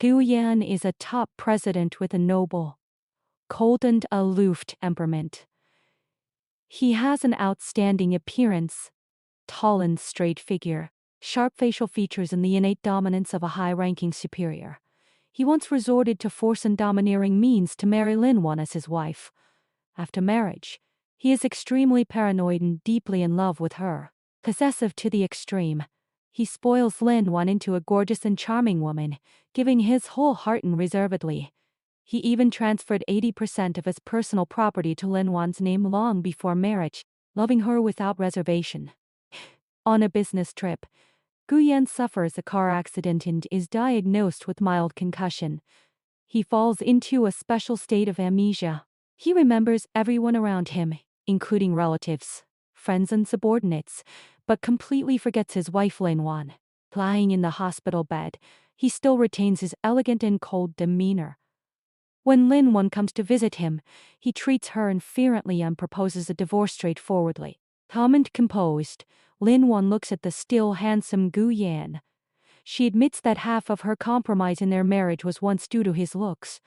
Gu Yan is a top president with a noble, cold and aloof temperament. He has an outstanding appearance, tall and straight figure, sharp facial features and the innate dominance of a high-ranking superior. He once resorted to force and domineering means to marry Lin Wan as his wife. After marriage, he is extremely paranoid and deeply in love with her. Possessive to the extreme, he spoils Lin Wan into a gorgeous and charming woman, giving his whole heart unreservedly. He even transferred 80% of his personal property to Lin Wan's name long before marriage, loving her without reservation. On a business trip, Gu Yan suffers a car accident and is diagnosed with mild concussion. He falls into a special state of amnesia. He remembers everyone around him, including relatives, friends and subordinates, but completely forgets his wife Lin Wan. Lying in the hospital bed, he still retains his elegant and cold demeanor. When Lin Wan comes to visit him, he treats her indifferently and proposes a divorce straightforwardly. Calm and composed, Lin Wan looks at the still handsome Gu Yan. She admits that half of her compromise in their marriage was once due to his looks.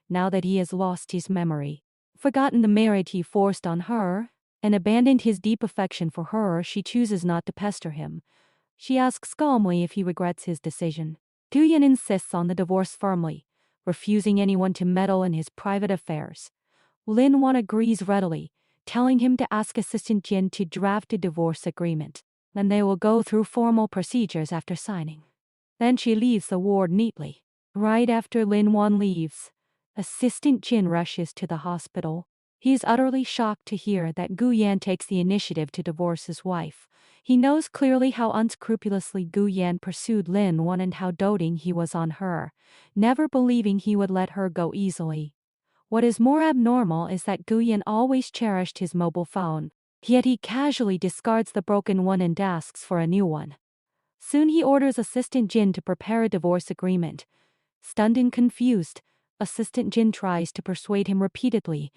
Now that he has lost his memory, forgotten the marriage he forced on her, and abandoned his deep affection for her, she chooses not to pester him. She asks calmly if he regrets his decision. Gu Yan insists on the divorce firmly, refusing anyone to meddle in his private affairs. Lin Wan agrees readily, telling him to ask Assistant Jin to draft a divorce agreement. Then they will go through formal procedures after signing. Then she leaves the ward neatly. Right after Lin Wan leaves, Assistant Jin rushes to the hospital. He is utterly shocked to hear that Gu Yan takes the initiative to divorce his wife. He knows clearly how unscrupulously Gu Yan pursued Lin Wan and how doting he was on her, never believing he would let her go easily. What is more abnormal is that Gu Yan always cherished his mobile phone, yet he casually discards the broken one and asks for a new one. Soon he orders Assistant Jin to prepare a divorce agreement. Stunned and confused, Assistant Jin tries to persuade him repeatedly,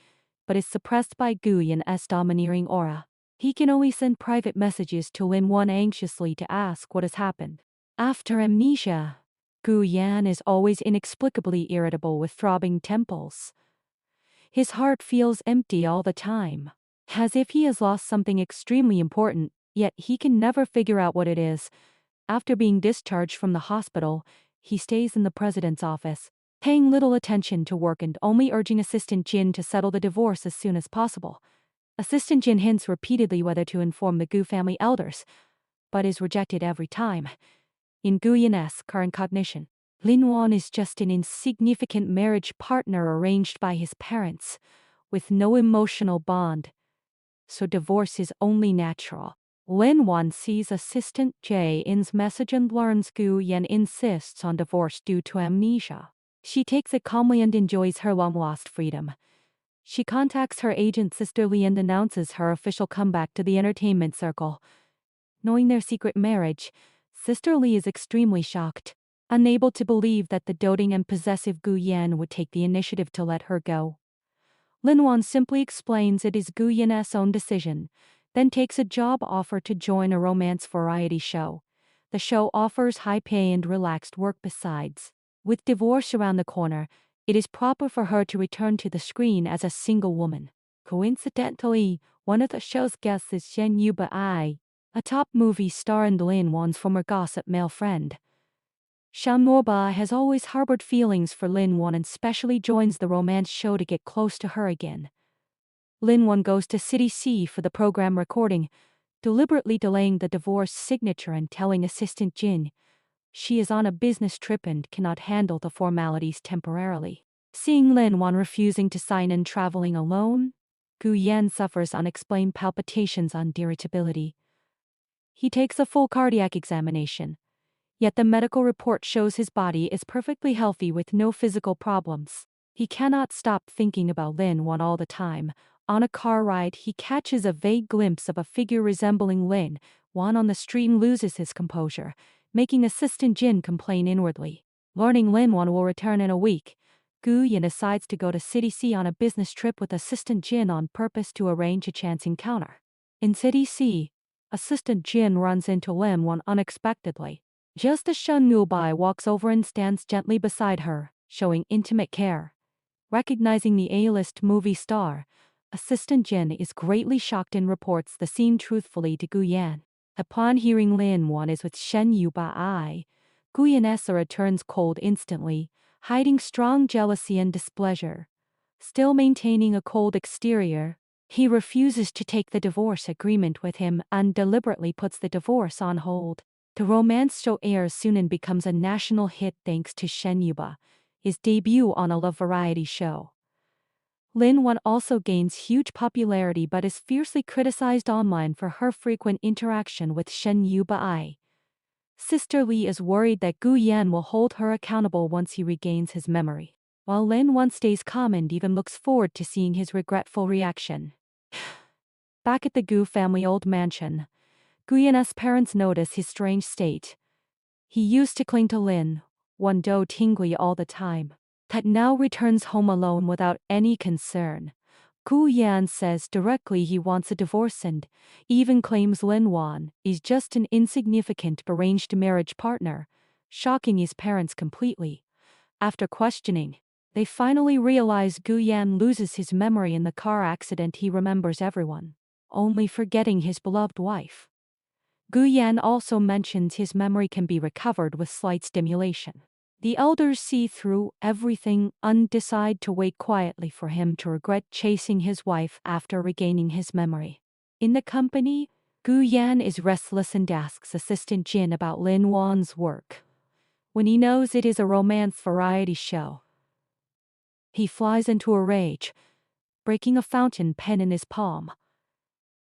but is suppressed by Gu Yan's domineering aura. He can only send private messages to Lin Wan anxiously to ask what has happened. After amnesia, Gu Yan is always inexplicably irritable with throbbing temples. His heart feels empty all the time, as if he has lost something extremely important, yet he can never figure out what it is. After being discharged from the hospital, he stays in the president's office, paying little attention to work and only urging Assistant Jin to settle the divorce as soon as possible. Assistant Jin hints repeatedly whether to inform the Gu family elders, but is rejected every time. In Gu Yan's current cognition, Lin Wan is just an insignificant marriage partner arranged by his parents, with no emotional bond. So divorce is only natural. Lin Wan sees Assistant Jin's message and learns Gu Yan insists on divorce due to amnesia. She takes it calmly and enjoys her long-lost freedom. She contacts her agent Sister Lee and announces her official comeback to the entertainment circle. Knowing their secret marriage, Sister Lee is extremely shocked, unable to believe that the doting and possessive Gu Yan would take the initiative to let her go. Lin Wan simply explains it is Gu Yan's own decision, then takes a job offer to join a romance variety show. The show offers high pay and relaxed work besides. With divorce around the corner, it is proper for her to return to the screen as a single woman. Coincidentally, one of the show's guests is Shen Yubai, a top movie star and Lin Wan's former gossip male friend. Shan Norba has always harbored feelings for Lin Wan and specially joins the romance show to get close to her again. Lin Wan goes to City C for the program recording, deliberately delaying the divorce signature and telling Assistant Jin she is on a business trip and cannot handle the formalities temporarily. Seeing Lin Wan refusing to sign and traveling alone, Gu Yan suffers unexplained palpitations and irritability. He takes a full cardiac examination, yet the medical report shows his body is perfectly healthy with no physical problems. He cannot stop thinking about Lin Wan all the time. On a car ride, he catches a vague glimpse of a figure resembling Lin Wan on the street and loses his composure, making Assistant Jin complain inwardly. Learning Lin Wan will return in a week, Gu Yan decides to go to City C on a business trip with Assistant Jin on purpose to arrange a chance encounter. In City C, Assistant Jin runs into Lin Wan unexpectedly. Just as Shen Nubai walks over and stands gently beside her, showing intimate care. Recognizing the A-list movie star, Assistant Jin is greatly shocked and reports the scene truthfully to Gu Yan. Upon hearing Lin Wan is with Shen Yubai, Gu Yanessa turns cold instantly, hiding strong jealousy and displeasure. Still maintaining a cold exterior, he refuses to take the divorce agreement with him and deliberately puts the divorce on hold. The romance show airs soon and becomes a national hit thanks to Shen Yuba, his debut on a love variety show. Lin Wan also gains huge popularity but is fiercely criticized online for her frequent interaction with Shen Yubai. Sister Lee is worried that Gu Yan will hold her accountable once he regains his memory, while Lin Wan stays calm and even looks forward to seeing his regretful reaction. Back at the Gu family old mansion, Gu Yan's parents notice his strange state. He used to cling to Lin Wan do tingly all the time, that now returns home alone without any concern. Gu Yan says directly he wants a divorce and even claims Lin Wan is just an insignificant arranged marriage partner, shocking his parents completely. After questioning, they finally realize Gu Yan loses his memory in the car accident. He remembers everyone, only forgetting his beloved wife. Gu Yan also mentions his memory can be recovered with slight stimulation. The elders see through everything and decide to wait quietly for him to regret chasing his wife after regaining his memory. In the company, Gu Yan is restless and asks Assistant Jin about Lin Wan's work. When he knows it is a romance variety show, he flies into a rage, breaking a fountain pen in his palm.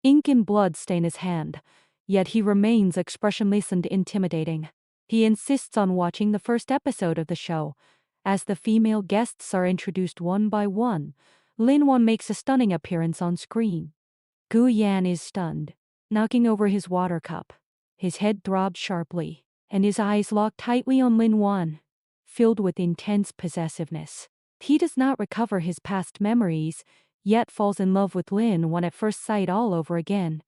Ink and blood stain his hand, yet he remains expressionless and intimidating. He insists on watching the first episode of the show. As the female guests are introduced one by one, Lin Wan makes a stunning appearance on screen. Gu Yan is stunned, knocking over his water cup. His head throbs sharply, and his eyes lock tightly on Lin Wan, filled with intense possessiveness. He does not recover his past memories, yet falls in love with Lin Wan at first sight all over again.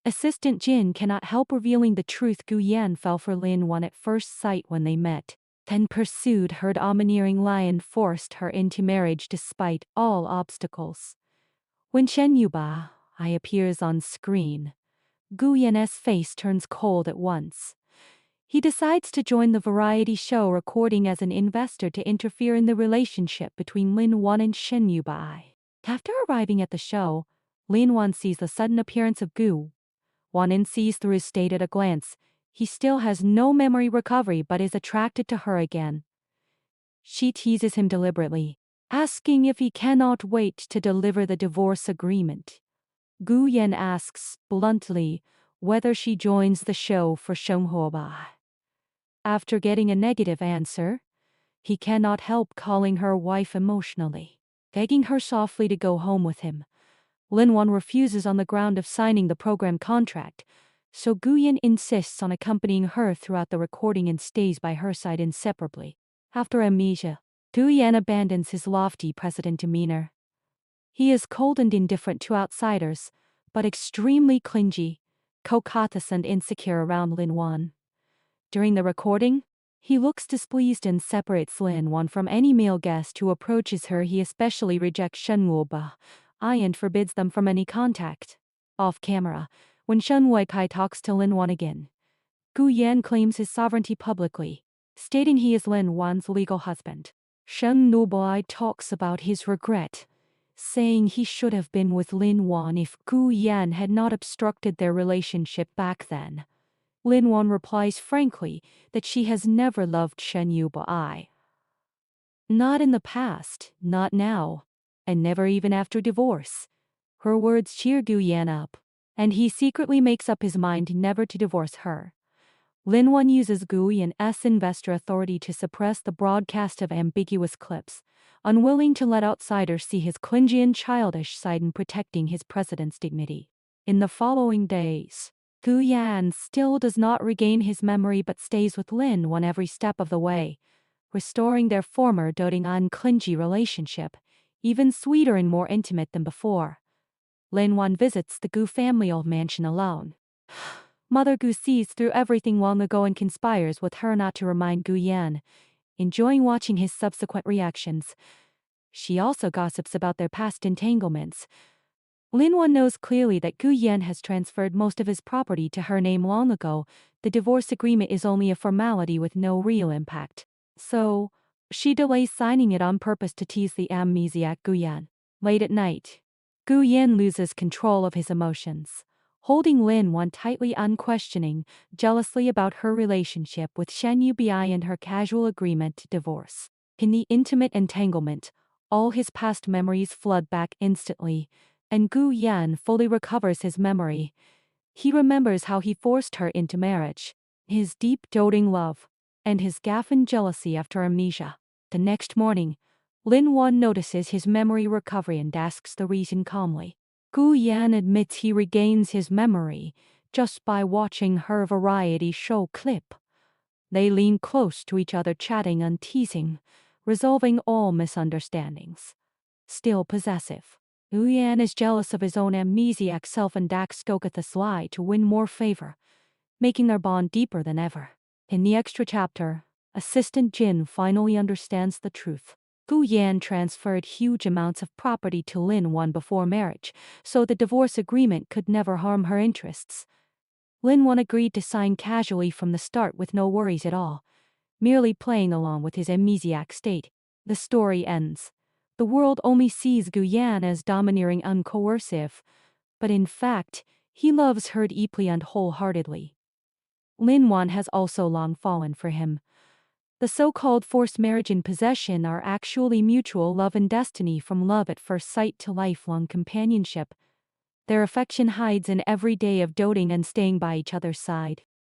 Assistant Jin cannot help revealing the truth. Gu Yan fell for Lin Wan at first sight when they met, then pursued her domineering lie and forced her into marriage despite all obstacles. When Shen Yuba appears on screen, Gu Yan's face turns cold at once. He decides to join the variety show recording as an investor to interfere in the relationship between Lin Wan and Shen Yuba. After arriving at the show, Lin Wan sees the sudden appearance of Gu Wan and sees through his state at a glance. He still has no memory recovery but is attracted to her again. She teases him deliberately, asking if he cannot wait to deliver the divorce agreement. Gu Yan asks bluntly whether she joins the show for Shenghuoba. After getting a negative answer, he cannot help calling her wife emotionally, begging her softly to go home with him. Lin Wan refuses on the ground of signing the program contract, so Gu Yan insists on accompanying her throughout the recording and stays by her side inseparably. After amnesia, Gu Yan abandons his lofty president demeanor. He is cold and indifferent to outsiders, but extremely clingy, coquettish and insecure around Lin Wan. During the recording, he looks displeased and separates Lin Wan from any male guest who approaches her. He especially rejects Shen Wuba and forbids them from any contact. Off camera, when Shen Weikai talks to Lin Wan again, Gu Yan claims his sovereignty publicly, stating he is Lin Wan's legal husband. Shen Nubai talks about his regret, saying he should have been with Lin Wan if Gu Yan had not obstructed their relationship back then. Lin Wan replies frankly that she has never loved Shen Yubai. Not in the past, not now, and never even after divorce. Her words cheer Gu Yan up, and he secretly makes up his mind never to divorce her. Lin Wan uses Gu Yan's investor authority to suppress the broadcast of ambiguous clips, unwilling to let outsiders see his clingy and childish side in protecting his president's dignity. In the following days, Gu Yan still does not regain his memory but stays with Lin Wan every step of the way, restoring their former doting and clingy relationship, even sweeter and more intimate than before. Lin Wan visits the Gu family old mansion alone. Mother Gu sees through everything Wang Ngo and conspires with her not to remind Gu Yan, enjoying watching his subsequent reactions. She also gossips about their past entanglements. Lin Wan knows clearly that Gu Yan has transferred most of his property to her name long ago. The divorce agreement is only a formality with no real impact. So, she delays signing it on purpose to tease the amnesiac Gu Yan. Late at night, Gu Yan loses control of his emotions, holding Lin Wan tightly, unquestioning, jealously about her relationship with Shen Yubi and her casual agreement to divorce. In the intimate entanglement, all his past memories flood back instantly, and Gu Yan fully recovers his memory. He remembers how he forced her into marriage, his deep doting love, and his gaffe and jealousy after amnesia. The next morning, Lin Wan notices his memory recovery and asks the reason calmly. Gu Yan admits he regains his memory just by watching her variety show clip. They lean close to each other, chatting and teasing, resolving all misunderstandings. Still possessive, Gu Yan is jealous of his own amnesiac self and acts sly to win more favor, making their bond deeper than ever. In the extra chapter, Assistant Jin finally understands the truth. Gu Yan transferred huge amounts of property to Lin Wan before marriage, so the divorce agreement could never harm her interests. Lin Wan agreed to sign casually from the start with no worries at all, merely playing along with his amnesiac state. The story ends. The world only sees Gu Yan as domineering, uncoercive, but in fact, he loves her deeply and wholeheartedly. Lin Wan has also long fallen for him. The so-called forced marriage and possession are actually mutual love and destiny, from love at first sight to lifelong companionship. Their affection hides in every day of doting and staying by each other's side.